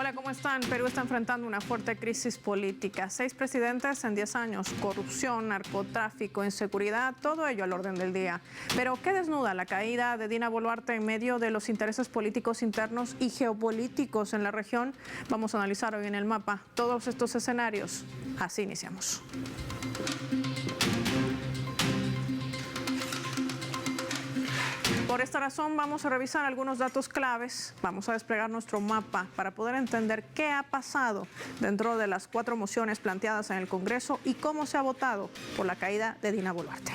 Hola, ¿cómo están? Perú está enfrentando una fuerte crisis política. 6 presidentes en 10 años, corrupción, narcotráfico, inseguridad, todo ello al orden del día. Pero ¿qué desnuda la caída de Dina Boluarte en medio de los intereses políticos internos y geopolíticos en la región? Vamos a analizar hoy en el mapa todos estos escenarios. Así iniciamos. Por esta razón vamos a revisar algunos datos claves, vamos a desplegar nuestro mapa para poder entender qué ha pasado dentro de las 4 mociones planteadas en el Congreso y cómo se ha votado por la caída de Dina Boluarte.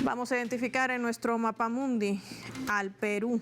Vamos a identificar en nuestro mapamundi al Perú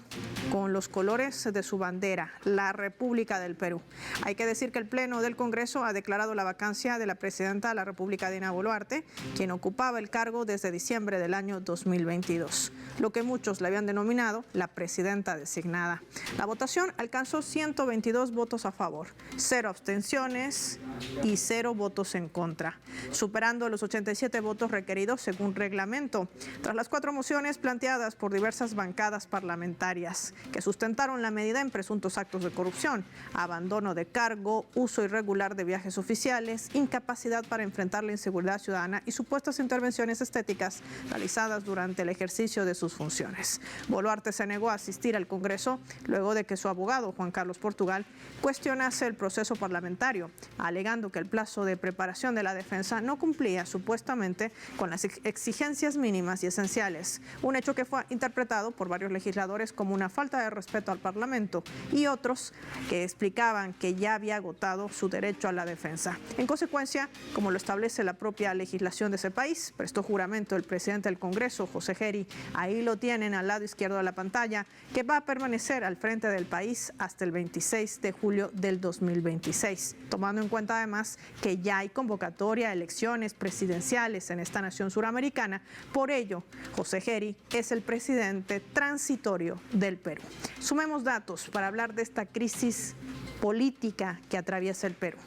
con los colores de su bandera, la República del Perú. Hay que decir que el Pleno del Congreso ha declarado la vacancia de la presidenta de la República, Dina Boluarte, quien ocupaba el cargo desde diciembre del año 2022, lo que muchos le habían denominado la presidenta designada. La votación alcanzó 122 votos a favor, 0 abstenciones y 0 votos en contra, superando los 87 votos requeridos según reglamento, tras las 4 mociones planteadas por diversas bancadas parlamentarias que sustentaron la medida en presuntos actos de corrupción, abandono de cargo, uso irregular de viajes oficiales, incapacidad para enfrentar la inseguridad ciudadana y supuestas intervenciones estéticas realizadas durante el ejercicio de sus funciones. Boluarte se negó a asistir al Congreso luego de que su abogado, Juan Carlos Portugal, cuestionase el proceso parlamentario, alegando que el plazo de preparación de la defensa no cumplía supuestamente con las exigencias mínimas y esenciales, un hecho que fue interpretado por varios legisladores como una falta de respeto al Parlamento y otros que explicaban que ya había agotado su derecho a la defensa. En consecuencia, como lo establece la propia legislación de ese país, prestó juramento el presidente del Congreso, José Geri, ahí lo tienen al lado izquierdo de la pantalla, que va a permanecer al frente del país hasta el 26 de julio del 2026, tomando en cuenta además que ya hay convocatoria a elecciones presidenciales en esta nación suramericana. Por ello, José Geri es el presidente transitorio del Perú. Sumemos datos para hablar de esta crisis política que atraviesa el Perú.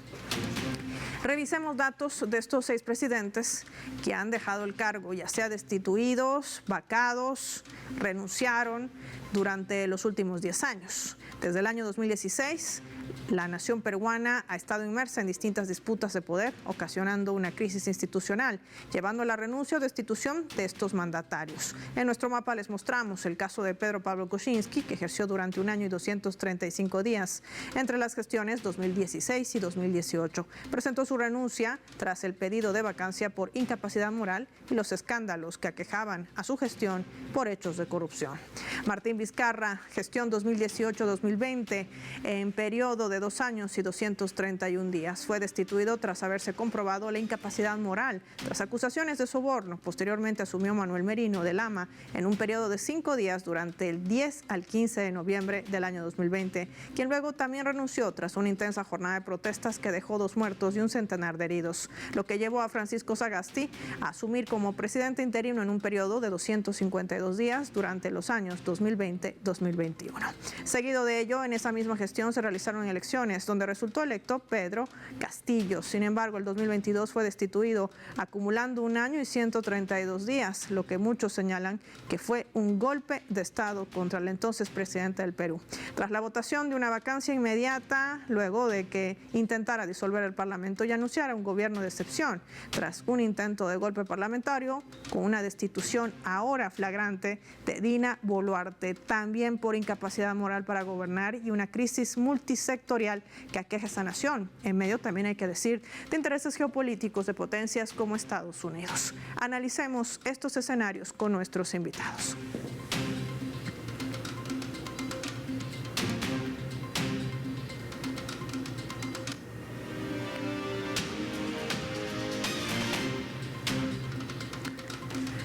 Revisemos datos de estos 6 presidentes que han dejado el cargo, ya sea destituidos, vacados, renunciaron durante los últimos 10 años. Desde el año 2016, la nación peruana ha estado inmersa en distintas disputas de poder, ocasionando una crisis institucional, llevando a la renuncia o destitución de estos mandatarios. En nuestro mapa les mostramos el caso de Pedro Pablo Kuczynski, que ejerció durante 1 año y 235 días entre las gestiones 2016 y 2018. Presentó su renuncia tras el pedido de vacancia por incapacidad moral y los escándalos que aquejaban a su gestión por hechos de corrupción. Martín Vizcarra, gestión 2018-2020, en periodo de 2 años y 231 días. Fue destituido tras haberse comprobado la incapacidad moral, tras acusaciones de soborno. Posteriormente asumió Manuel Merino de Lama en un periodo de 5 días durante el 10 al 15 de noviembre del año 2020, quien luego también renunció tras una intensa jornada de protestas que dejó 2 muertos y un centenar de heridos, lo que llevó a Francisco Sagasti a asumir como presidente interino en un periodo de 252 días durante los años 2020-2021. Seguido de ello, en esa misma gestión se realizaron elecciones donde resultó electo Pedro Castillo. Sin embargo, el 2022 fue destituido, acumulando 1 año y 132 días, lo que muchos señalan que fue un golpe de Estado contra el entonces presidente del Perú. Tras la votación de una vacancia inmediata, luego de que intentara disolver el Parlamento y anunciara un gobierno de excepción, tras un intento de golpe parlamentario, con una destitución ahora flagrante de Dina Boluarte, también por incapacidad moral para gobernar y una crisis multisectorial que aqueja a esta nación, en medio también hay que decir de intereses geopolíticos de potencias como Estados Unidos. Analicemos estos escenarios con nuestros invitados.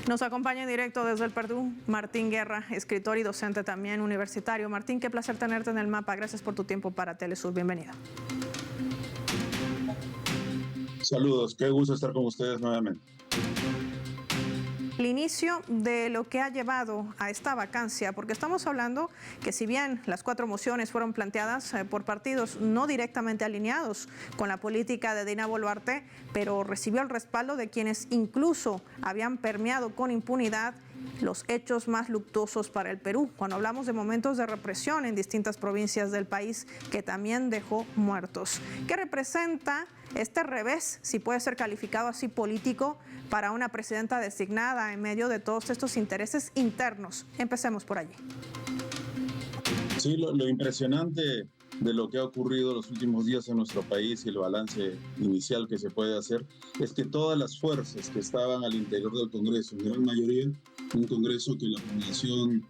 Nos acompaña en directo desde el Perú Martín Guerra, escritor y docente también universitario. Martín, qué placer tenerte en el mapa. Gracias por tu tiempo para Telesur. Bienvenido. Saludos, qué gusto estar con ustedes nuevamente. El inicio de lo que ha llevado a esta vacancia, porque estamos hablando que si bien las 4 mociones fueron planteadas por partidos no directamente alineados con la política de Dina Boluarte, pero recibió el respaldo de quienes incluso habían permeado con impunidad los hechos más luctuosos para el Perú, cuando hablamos de momentos de represión en distintas provincias del país que también dejó muertos. ¿Qué representa este revés, si puede ser calificado así, político, para una presidenta designada en medio de todos estos intereses internos? Empecemos por allí. Sí, lo impresionante de lo que ha ocurrido los últimos días en nuestro país y el balance inicial que se puede hacer es que todas las fuerzas que estaban al interior del Congreso, en gran mayoría, un Congreso que la población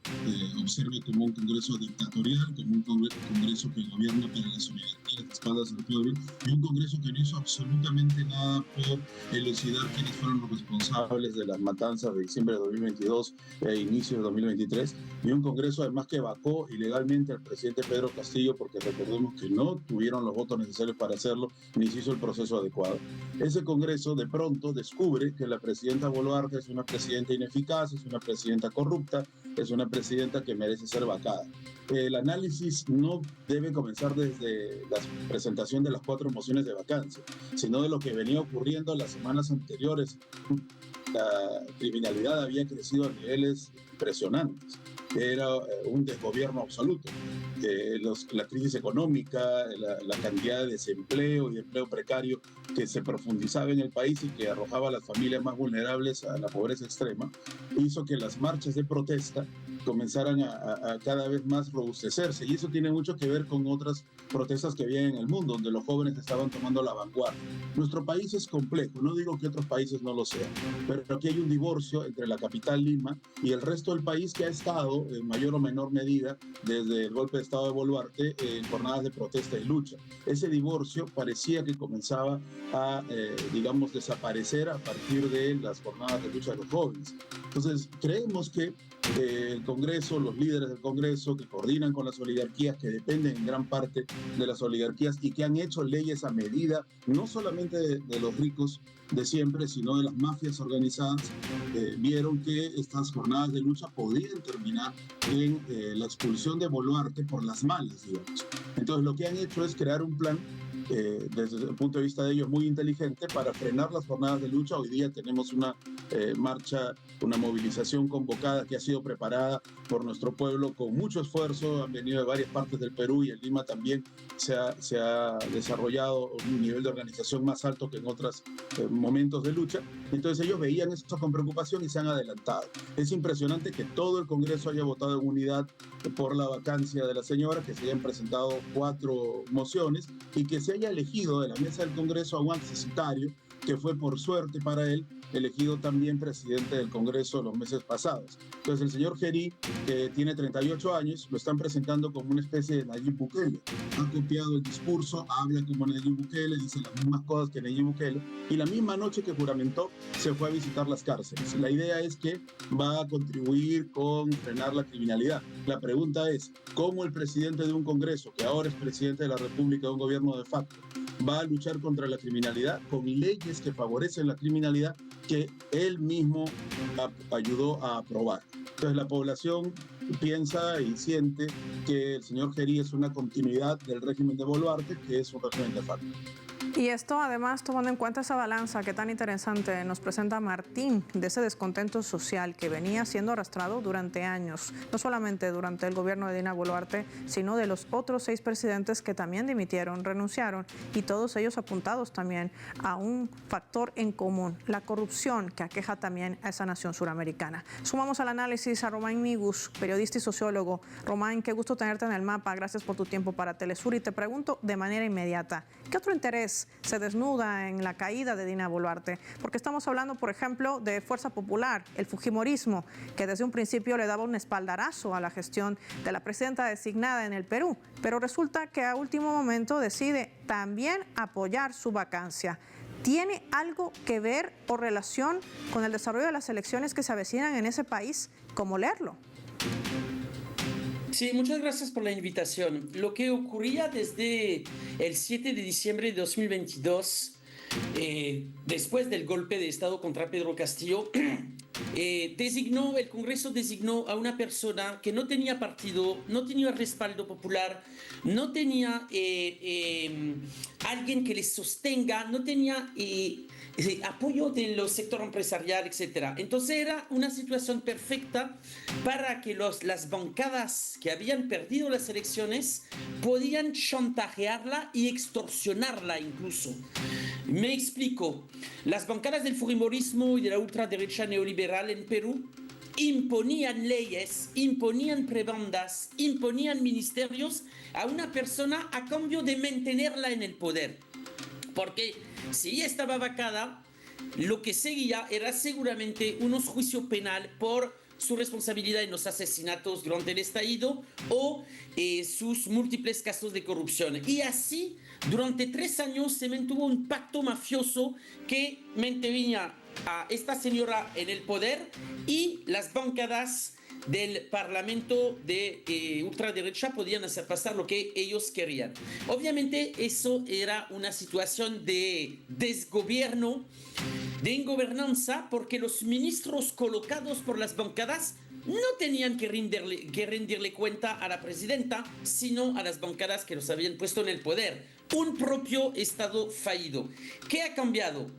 observa como un Congreso dictatorial, como un Congreso que gobierna para las oligarquías de espaldas del pueblo, y un Congreso que no hizo absolutamente nada por elucidar quiénes fueron los responsables de las matanzas de diciembre de 2022 e inicio de 2023, y un Congreso además que vacó ilegalmente al presidente Pedro Castillo porque recordemos que no tuvieron los votos necesarios para hacerlo, ni se hizo el proceso adecuado. Ese Congreso de pronto descubre que la presidenta Boluarte es una presidenta ineficaz, es una presidenta corrupta, es una presidenta que merece ser vacada. El análisis no debe comenzar desde la presentación de las 4 mociones de vacancia, sino de lo que venía ocurriendo las semanas anteriores. La criminalidad había crecido a niveles impresionantes. Era un desgobierno absoluto. La crisis económica, la cantidad de desempleo y de empleo precario que se profundizaba en el país y que arrojaba a las familias más vulnerables a la pobreza extrema, hizo que las marchas de protesta comenzaran a cada vez más robustecerse. Y eso tiene mucho que ver con otras protestas que había en el mundo, donde los jóvenes estaban tomando la vanguardia. Nuestro país es complejo, no digo que otros países no lo sean, pero aquí hay un divorcio entre la capital Lima y el resto del país que ha estado, en mayor o menor medida, desde el golpe de Estado de Boluarte, en jornadas de protesta y lucha. Ese divorcio parecía que comenzaba a, digamos, desaparecer a partir de las jornadas de lucha de los jóvenes. Entonces, creemos que el Congreso, los líderes del Congreso que coordinan con las oligarquías, que dependen en gran parte de las oligarquías y que han hecho leyes a medida, no solamente de los ricos de siempre, sino de las mafias organizadas, vieron que estas jornadas de lucha podían terminar en la expulsión de Boluarte por las malas, digamos. Entonces, lo que han hecho es crear un plan desde el punto de vista de ellos muy inteligente para frenar las jornadas de lucha. Hoy día tenemos una marcha, una movilización convocada que ha sido preparada por nuestro pueblo con mucho esfuerzo. Han venido de varias partes del Perú y en Lima también se ha desarrollado un nivel de organización más alto que en otros momentos de lucha. Entonces ellos veían esto con preocupación y se han adelantado. Es impresionante que todo el Congreso haya votado en unidad por la vacancia de la señora, que se hayan presentado 4 mociones y que se haya elegido de la mesa del Congreso a un accesitario que fue por suerte para él elegido también presidente del Congreso los meses pasados. Entonces el señor Gerí, que tiene 38 años, lo están presentando como una especie de Nayib Bukele. Ha copiado el discurso, habla como Nayib Bukele, dice las mismas cosas que Nayib Bukele, y la misma noche que juramentó se fue a visitar las cárceles. La idea es que va a contribuir con frenar la criminalidad. La pregunta es, ¿cómo el presidente de un Congreso, que ahora es presidente de la República de un gobierno de facto, va a luchar contra la criminalidad con leyes que favorecen la criminalidad que él mismo ayudó a aprobar? Entonces la población piensa y siente que el señor Gerí es una continuidad del régimen de Boluarte, que es un régimen de facto. Y esto además, tomando en cuenta esa balanza que tan interesante nos presenta Martín, de ese descontento social que venía siendo arrastrado durante años, no solamente durante el gobierno de Dina Boluarte, sino de los otros 6 presidentes que también dimitieron, renunciaron, y todos ellos apuntados también a un factor en común, la corrupción que aqueja también a esa nación suramericana. Sumamos al análisis a Román Migus, periodista y sociólogo. Román, qué gusto tenerte en el mapa, gracias por tu tiempo para Telesur, y te pregunto de manera inmediata, ¿qué otro interés se desnuda en la caída de Dina Boluarte? Porque estamos hablando, por ejemplo, de Fuerza Popular, el fujimorismo, que desde un principio le daba un espaldarazo a la gestión de la presidenta designada en el Perú, pero resulta que a último momento decide también apoyar su vacancia. ¿Tiene algo que ver o relación con el desarrollo de las elecciones que se avecinan en ese país? ¿Cómo leerlo? Sí, muchas gracias por la invitación. Lo que ocurría desde el 7 de diciembre de 2022, después del golpe de Estado contra Pedro Castillo, el Congreso designó a una persona que no tenía partido, no tenía respaldo popular, no tenía alguien que les sostenga, no tenía apoyo del sector empresarial, etc. Entonces era una situación perfecta para que las bancadas que habían perdido las elecciones podían chantajearla y extorsionarla incluso. Me explico. Las bancadas del fujimorismo y de la ultraderecha neoliberal en Perú imponían leyes, imponían prebendas, imponían ministerios a una persona a cambio de mantenerla en el poder. Porque si ella estaba vacada, lo que seguía era seguramente unos juicios penal por su responsabilidad en los asesinatos durante el estallido o sus múltiples casos de corrupción. Y así, durante 3 años se mantuvo un pacto mafioso que mantenía a esta señora en el poder y las bancadas del Parlamento de ultraderecha podían hacer pasar lo que ellos querían. Obviamente eso era una situación de desgobierno, de ingobernanza, porque los ministros colocados por las bancadas no tenían que rendirle cuenta a la presidenta, sino a las bancadas que los habían puesto en el poder. Un propio Estado fallido. ¿Qué ha cambiado?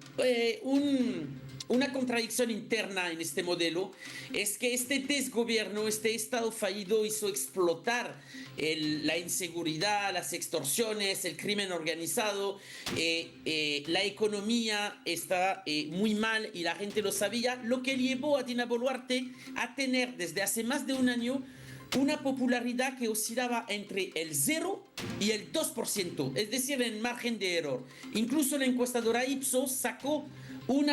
Una contradicción interna en este modelo es que este desgobierno, este Estado fallido hizo explotar la inseguridad, las extorsiones, el crimen organizado, la economía está muy mal y la gente lo sabía, lo que llevó a Dina Boluarte a tener desde hace más de un año una popularidad que oscilaba entre el 0 y el 2%, es decir, en margen de error. Incluso la encuestadora Ipsos sacó un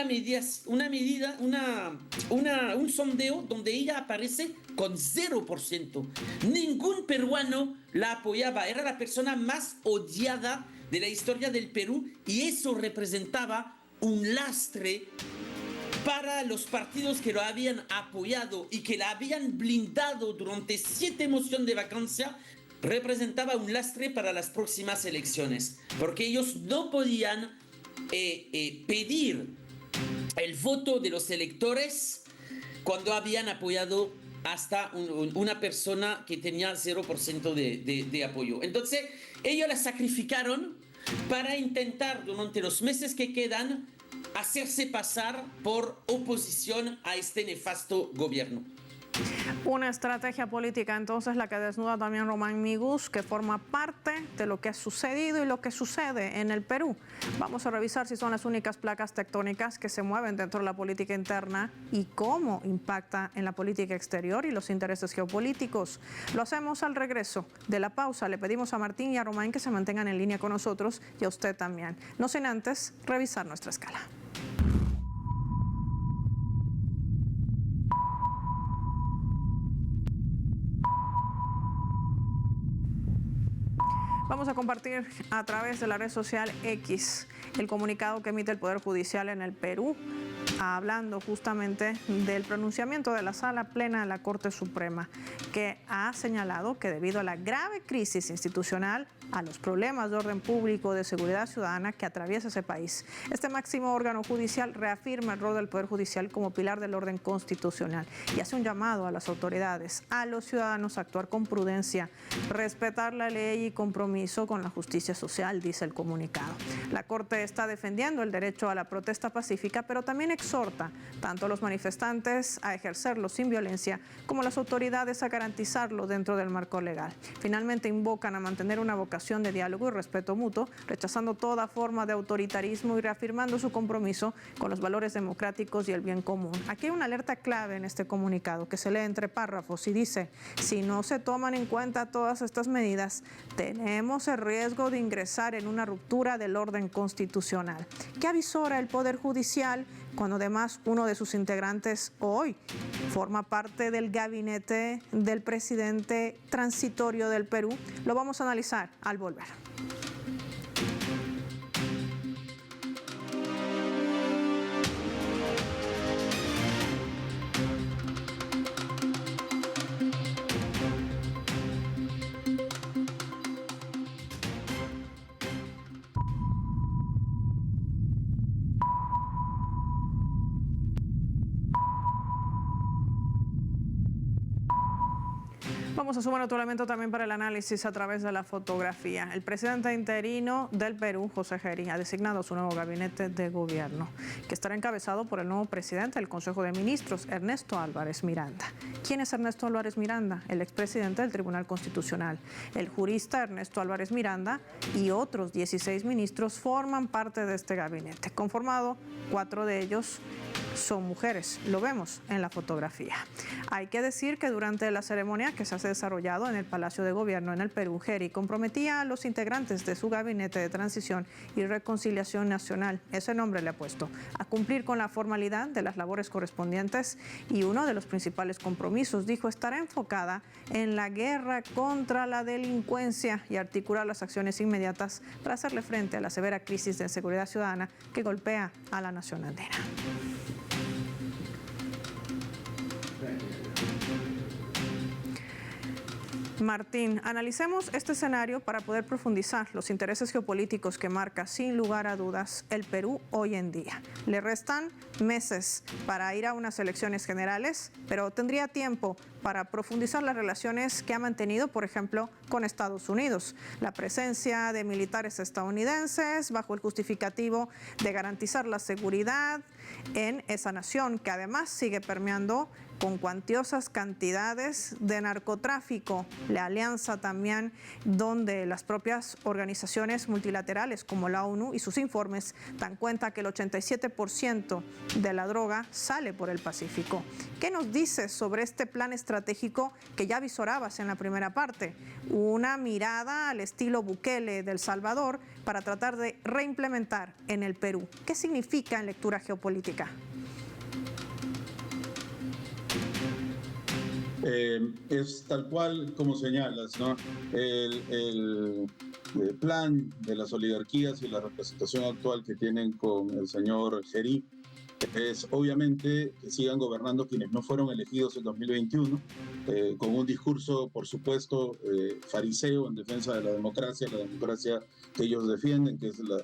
sondeo donde ella aparece con 0%. Ningún peruano la apoyaba, era la persona más odiada de la historia del Perú y eso representaba un lastre para los partidos que lo habían apoyado y que la habían blindado durante 7 mociones de vacancia. Representaba un lastre para las próximas elecciones, porque ellos no podían pedir el voto de los electores cuando habían apoyado hasta una persona que tenía 0% de apoyo. Entonces, ellos la sacrificaron para intentar durante los meses que quedan hacerse pasar por oposición a este nefasto gobierno. Una estrategia política entonces la que desnuda también Román Miguz, que forma parte de lo que ha sucedido y lo que sucede en el Perú. Vamos a revisar si son las únicas placas tectónicas que se mueven dentro de la política interna y cómo impacta en la política exterior y los intereses geopolíticos. Lo hacemos al regreso de la pausa. Le pedimos a Martín y a Román que se mantengan en línea con nosotros y a usted también. No sin antes revisar nuestra escala. Vamos a compartir a través de la red social X el comunicado que emite el Poder Judicial en el Perú, hablando justamente del pronunciamiento de la Sala Plena de la Corte Suprema, que ha señalado que debido a la grave crisis institucional, a los problemas de orden público, de seguridad ciudadana que atraviesa ese país, este máximo órgano judicial reafirma el rol del Poder Judicial como pilar del orden constitucional y hace un llamado a las autoridades, a los ciudadanos a actuar con prudencia, respetar la ley y compromiso con la justicia social, dice el comunicado. La Corte está defendiendo el derecho a la protesta pacífica, pero también exhorta tanto a los manifestantes a ejercerlo sin violencia como a las autoridades a garantizarlo dentro del marco legal. Finalmente invocan a mantener una vocación de diálogo y respeto mutuo, rechazando toda forma de autoritarismo y reafirmando su compromiso con los valores democráticos y el bien común. Aquí hay una alerta clave en este comunicado que se lee entre párrafos y dice: si no se toman en cuenta todas estas medidas, tenemos el riesgo de ingresar en una ruptura del orden constitucional. ¿Qué avisora el Poder Judicial cuando además uno de sus integrantes hoy forma parte del gabinete del presidente transitorio del Perú? Lo vamos a analizar al volver. Vamos a sumar otro elemento también para el análisis a través de la fotografía. El presidente interino del Perú, José Geri, ha designado su nuevo gabinete de gobierno, que estará encabezado por el nuevo presidente del Consejo de Ministros, Ernesto Álvarez Miranda. ¿Quién es Ernesto Álvarez Miranda? El expresidente del Tribunal Constitucional. El jurista Ernesto Álvarez Miranda y otros 16 ministros forman parte de este gabinete, conformado 4 de ellos son mujeres, lo vemos en la fotografía. Hay que decir que durante la ceremonia que se ha desarrollado en el Palacio de Gobierno en el Perú, Geri comprometía a los integrantes de su gabinete de transición y reconciliación nacional, ese nombre le ha puesto, a cumplir con la formalidad de las labores correspondientes, y uno de los principales compromisos, dijo, estará enfocada en la guerra contra la delincuencia y articular las acciones inmediatas para hacerle frente a la severa crisis de inseguridad ciudadana que golpea a la nación andina. Martín, analicemos este escenario para poder profundizar los intereses geopolíticos que marca sin lugar a dudas el Perú hoy en día. Le restan meses para ir a unas elecciones generales, pero tendría tiempo para profundizar las relaciones que ha mantenido, por ejemplo, con Estados Unidos. La presencia de militares estadounidenses bajo el justificativo de garantizar la seguridad en esa nación, que además sigue permeando con cuantiosas cantidades de narcotráfico. La alianza también, donde las propias organizaciones multilaterales como la ONU y sus informes dan cuenta que el 87% de la droga sale por el Pacífico. ¿Qué nos dices sobre este plan estratégico que ya visorabas en la primera parte? Una mirada al estilo Bukele de El Salvador para tratar de reimplementar en el Perú. ¿Qué significa en lectura geopolítica? Es tal cual como señalas, ¿no? El plan de las oligarquías y la representación actual que tienen con el señor Geri es obviamente que sigan gobernando quienes no fueron elegidos en 2021, con un discurso, por supuesto, fariseo en defensa de la democracia que ellos defienden, que es la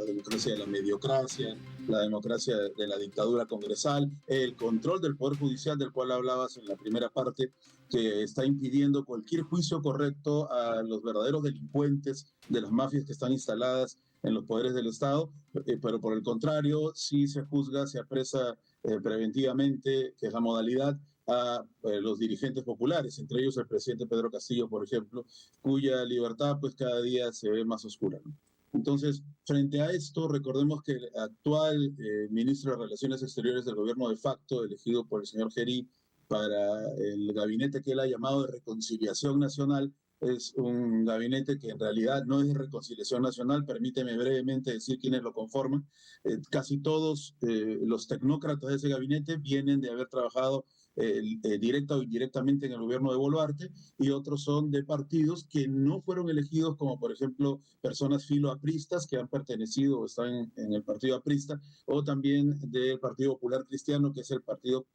democracia de la mediocracia, la democracia de la dictadura congresal, el control del Poder Judicial del cual hablabas en la primera parte, que está impidiendo cualquier juicio correcto a los verdaderos delincuentes de las mafias que están instaladas en los poderes del Estado, pero por el contrario, sí se juzga, se apresa preventivamente, que es la modalidad, a los dirigentes populares, entre ellos el presidente Pedro Castillo, por ejemplo, cuya libertad pues cada día se ve más oscura, ¿no? Entonces, frente a esto, recordemos que el actual ministro de Relaciones Exteriores del gobierno de facto, elegido por el señor Geri para el gabinete que él ha llamado de Reconciliación Nacional, es un gabinete que en realidad no es de reconciliación nacional. Permíteme brevemente decir quiénes lo conforman. Casi todos los tecnócratas de ese gabinete vienen de haber trabajado directa o indirectamente en el gobierno de Boluarte, y otros son de partidos que no fueron elegidos, como por ejemplo personas filoapristas que han pertenecido o están en el partido aprista, o también del Partido Popular Cristiano, que es el partido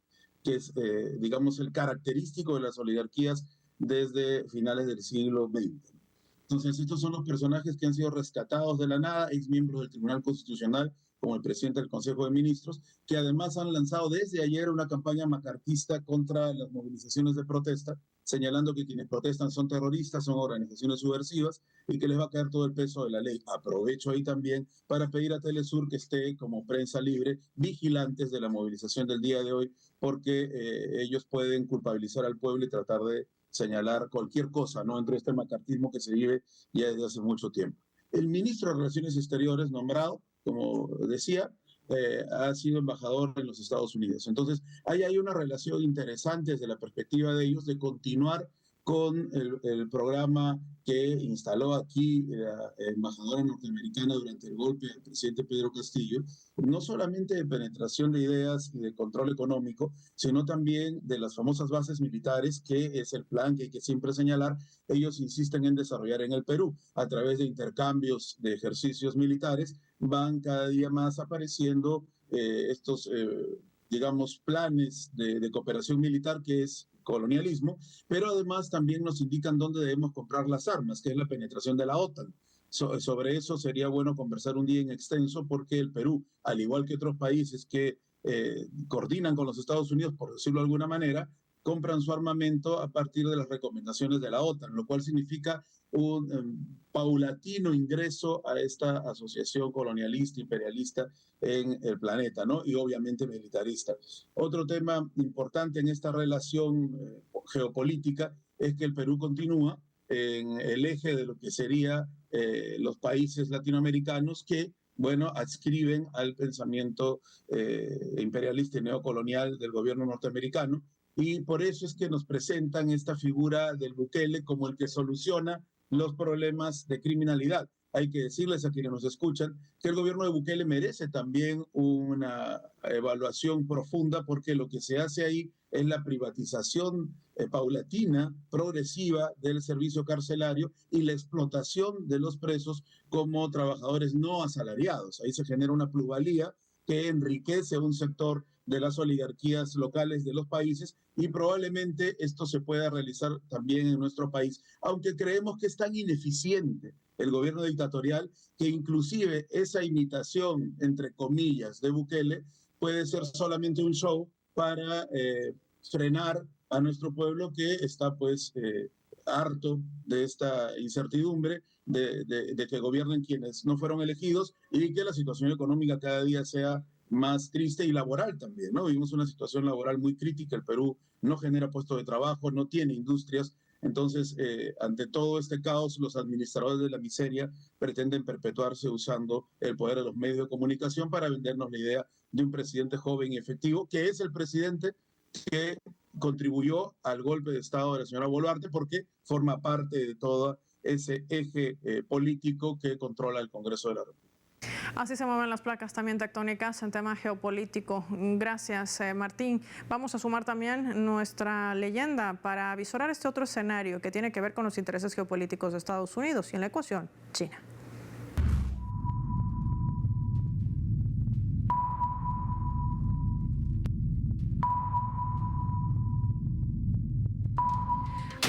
que es, digamos, el característico de las oligarquías desde finales del siglo XX. Entonces, estos son los personajes que han sido rescatados de la nada, ex miembros del Tribunal Constitucional, como el presidente del Consejo de Ministros, que además han lanzado desde ayer una campaña macartista contra las movilizaciones de protesta, señalando que quienes protestan son terroristas, son organizaciones subversivas y que les va a caer todo el peso de la ley. Aprovecho ahí también para pedir a Telesur que esté como prensa libre, vigilantes de la movilización del día de hoy, porque ellos pueden culpabilizar al pueblo y tratar de señalar cualquier cosa, ¿no?, entre este macartismo que se vive ya desde hace mucho tiempo. El ministro de Relaciones Exteriores nombrado, como decía, ha sido embajador en los Estados Unidos. Entonces, ahí hay una relación interesante desde la perspectiva de ellos de continuar con el programa que instaló aquí la embajadora norteamericana durante el golpe del presidente Pedro Castillo, no solamente de penetración de ideas y de control económico, sino también de las famosas bases militares, que es el plan que hay que siempre señalar. Ellos insisten en desarrollar en el Perú a través de intercambios de ejercicios militares. Van cada día más apareciendo estos, digamos, planes de cooperación militar, que es colonialismo, pero además también nos indican dónde debemos comprar las armas, que es la penetración de la OTAN. Sobre eso sería bueno conversar un día en extenso, porque el Perú, al igual que otros países que coordinan con los Estados Unidos, por decirlo de alguna manera, compran su armamento a partir de las recomendaciones de la OTAN, lo cual significa un paulatino ingreso a esta asociación colonialista, imperialista en el planeta, ¿no? Y obviamente militarista. Otro tema importante en esta relación geopolítica es que el Perú continúa en el eje de lo que sería los países latinoamericanos que, bueno, adscriben al pensamiento imperialista y neocolonial del gobierno norteamericano, y por eso es que nos presentan esta figura del Bukele como el que soluciona los problemas de criminalidad. Hay que decirles a quienes nos escuchan que el gobierno de Bukele merece también una evaluación profunda, porque lo que se hace ahí es la privatización paulatina, progresiva del servicio carcelario y la explotación de los presos como trabajadores no asalariados. Ahí se genera una plusvalía que enriquece a un sector de las oligarquías locales de los países, y probablemente esto se pueda realizar también en nuestro país, aunque creemos que es tan ineficiente el gobierno dictatorial que inclusive esa imitación, entre comillas, de Bukele puede ser solamente un show para frenar a nuestro pueblo, que está pues harto de esta incertidumbre, de que gobiernen quienes no fueron elegidos, y que la situación económica cada día sea más triste, y laboral también, ¿no? Vivimos una situación laboral muy crítica. El Perú no genera puestos de trabajo, no tiene industrias. Entonces, ante todo este caos, los administradores de la miseria pretenden perpetuarse usando el poder de los medios de comunicación para vendernos la idea de un presidente joven y efectivo, que es el presidente que contribuyó al golpe de Estado de la señora Boluarte, porque forma parte de todo ese eje político que controla el Congreso de la República. Así se mueven las placas también tectónicas en tema geopolítico. Gracias, Martín. Vamos a sumar también nuestra leyenda para visorar este otro escenario que tiene que ver con los intereses geopolíticos de Estados Unidos y en la ecuación, China.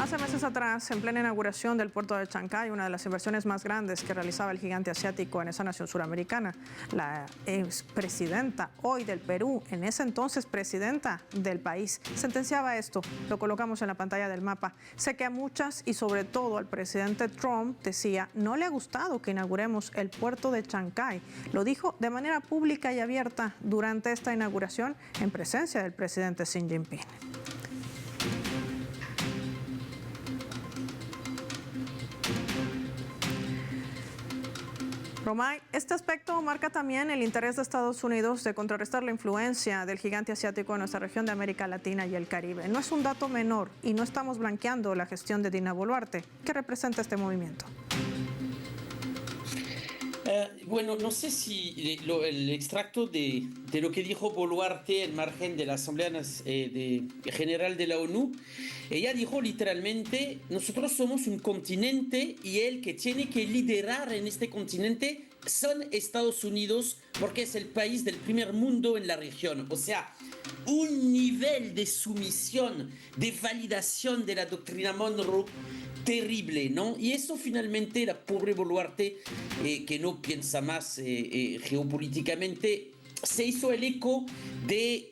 Hace meses atrás, en plena inauguración del puerto de Chancay, una de las inversiones más grandes que realizaba el gigante asiático en esa nación suramericana, la expresidenta hoy del Perú, en ese entonces presidenta del país, sentenciaba esto. Lo colocamos en la pantalla del mapa. Sé que a muchas y sobre todo al presidente Trump, decía, no le ha gustado que inauguremos el puerto de Chancay. Lo dijo de manera pública y abierta durante esta inauguración en presencia del presidente Xi Jinping. Romay, este aspecto marca también el interés de Estados Unidos de contrarrestar la influencia del gigante asiático en nuestra región de América Latina y el Caribe. No es un dato menor y no estamos blanqueando la gestión de Dina Boluarte. ¿Qué representa este movimiento? Bueno, no sé si el extracto de lo que dijo Boluarte al margen de la Asamblea General de la ONU, ella dijo literalmente, nosotros somos un continente y el que tiene que liderar en este continente son Estados Unidos, porque es el país del primer mundo en la región. O sea, un nivel de sumisión, de validación de la doctrina Monroe terrible, ¿no? Y eso finalmente la pobre Boluarte, que no piensa más geopolíticamente, se hizo el eco de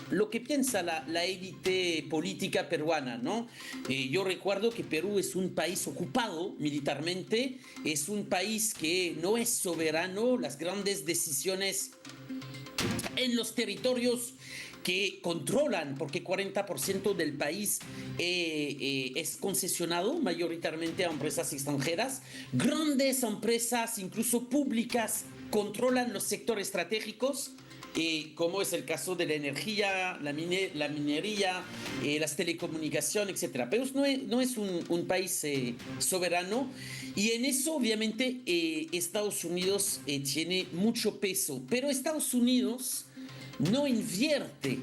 lo que piensa la élite política peruana, ¿no? Yo recuerdo que Perú es un país ocupado militarmente, es un país que no es soberano, las grandes decisiones en los territorios que controlan, porque 40% del país es concesionado mayoritariamente a empresas extranjeras. Grandes empresas, incluso públicas, controlan los sectores estratégicos, como es el caso de la energía, la minería, las telecomunicaciones, etc. Pero no es un país soberano, y en eso obviamente Estados Unidos tiene mucho peso. Pero Estados Unidos no invierte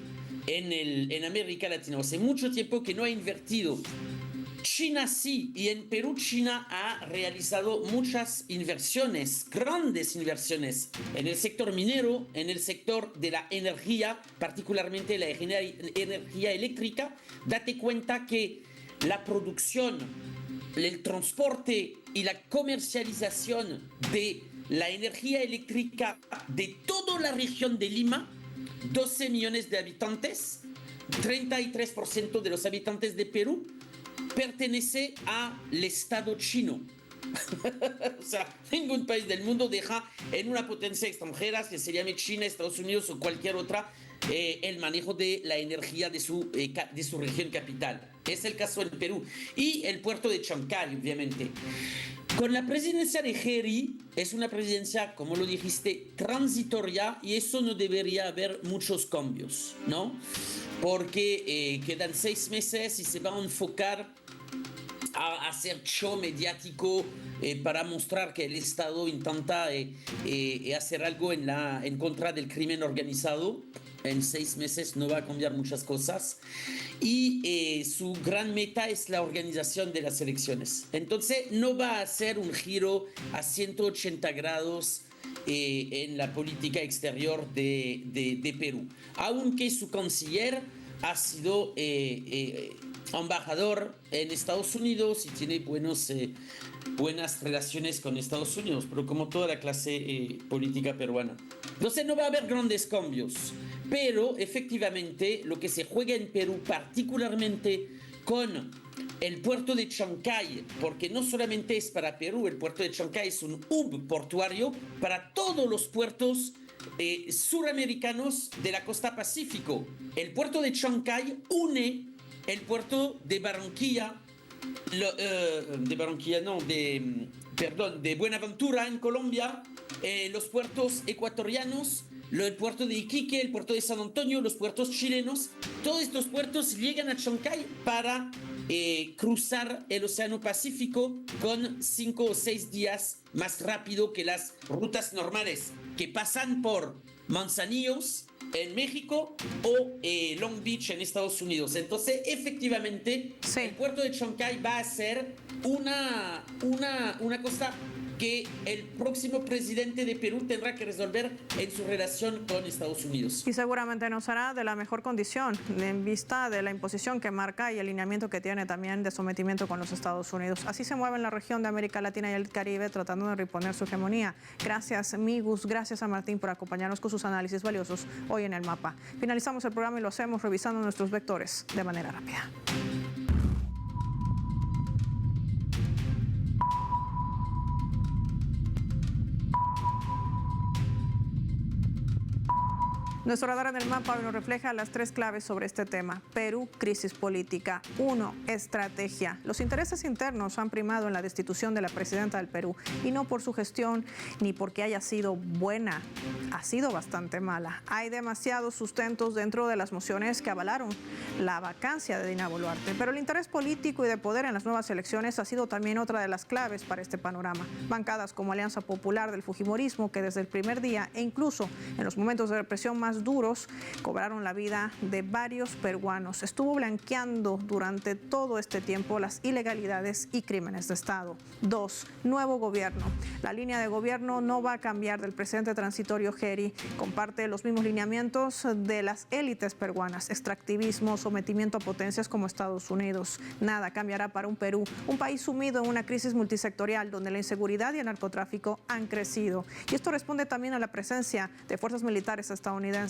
en América Latina. Hace mucho tiempo que no ha invertido. China sí, y en Perú China ha realizado muchas inversiones, grandes inversiones, en el sector minero, en el sector de la energía, particularmente la energía eléctrica. Date cuenta que la producción, el transporte y la comercialización de la energía eléctrica de toda la región de Lima, 12 millones de habitantes, 33% de los habitantes de Perú pertenece al Estado chino. O sea, ningún país del mundo deja en una potencia extranjera, que se llame China, Estados Unidos o cualquier otra, el manejo de la energía de su región capital. Es el caso del Perú. Y el puerto de Chancay, obviamente. Con la presidencia de Heri, es una presidencia, como lo dijiste, transitoria, y eso no debería haber muchos cambios, ¿no? Porque quedan 6 meses y se va a enfocar a hacer show mediático para mostrar que el Estado intenta hacer algo en contra del crimen organizado. En 6 meses no va a cambiar muchas cosas. Y su gran meta es la organización de las elecciones. Entonces no va a hacer un giro a 180 grados en la política exterior de Perú. Aunque su canciller ha sido embajador en Estados Unidos y tiene buenas relaciones con Estados Unidos, pero como toda la clase política peruana. Entonces no va a haber grandes cambios, pero efectivamente lo que se juega en Perú, particularmente con el puerto de Chancay, porque no solamente es para Perú, el puerto de Chancay es un hub portuario para todos los puertos suramericanos de la costa Pacífico. El puerto de Chancay une el puerto de Barranquilla, de Buenaventura en Colombia, los puertos ecuatorianos, el puerto de Iquique, el puerto de San Antonio, los puertos chilenos. Todos estos puertos llegan a Chancay para cruzar el Océano Pacífico con 5 o 6 días más rápido que las rutas normales que pasan por Manzanillos en México o Long Beach en Estados Unidos. Entonces, efectivamente, sí, el puerto de Chancay va a ser una cosa que el próximo presidente de Perú tendrá que resolver en su relación con Estados Unidos. Y seguramente no será de la mejor condición en vista de la imposición que marca y el lineamiento que tiene también de sometimiento con los Estados Unidos. Así se mueve en la región de América Latina y el Caribe tratando de reponer su hegemonía. Gracias, Migus, gracias a Martín por acompañarnos con sus análisis valiosos hoy en El Mapa. Finalizamos el programa y lo hacemos revisando nuestros vectores de manera rápida. Nuestro radar en El Mapa nos refleja las 3 claves sobre este tema. Perú, crisis política. 1, estrategia. Los intereses internos han primado en la destitución de la presidenta del Perú y no por su gestión ni porque haya sido buena. Ha sido bastante mala. Hay demasiados sustentos dentro de las mociones que avalaron la vacancia de Dina Boluarte. Pero el interés político y de poder en las nuevas elecciones ha sido también otra de las claves para este panorama. Bancadas como Alianza Popular del Fujimorismo, que desde el primer día e incluso en los momentos de represión más duros cobraron la vida de varios peruanos. Estuvo blanqueando durante todo este tiempo las ilegalidades y crímenes de Estado. 2, nuevo gobierno. La línea de gobierno no va a cambiar del presidente transitorio Heri. Comparte los mismos lineamientos de las élites peruanas: extractivismo, sometimiento a potencias como Estados Unidos. Nada cambiará para un Perú, un país sumido en una crisis multisectorial donde la inseguridad y el narcotráfico han crecido. Y esto responde también a la presencia de fuerzas militares estadounidenses,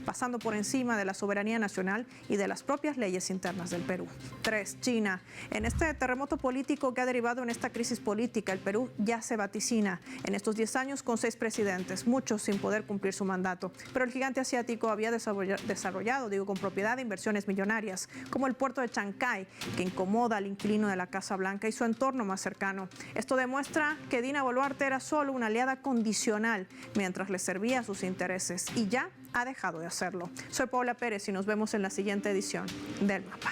pasando por encima de la soberanía nacional y de las propias leyes internas del Perú. 3, China. En este terremoto político que ha derivado en esta crisis política, el Perú ya se vaticina en estos 10 años con 6 presidentes, muchos sin poder cumplir su mandato. Pero el gigante asiático había desarrollado, con propiedad, inversiones millonarias, como el puerto de Chancay, que incomoda al inquilino de la Casa Blanca y su entorno más cercano. Esto demuestra que Dina Boluarte era solo una aliada condicional mientras le servía a sus intereses y ya ha dejado de hacerlo. Soy Paula Pérez y nos vemos en la siguiente edición del Mapa.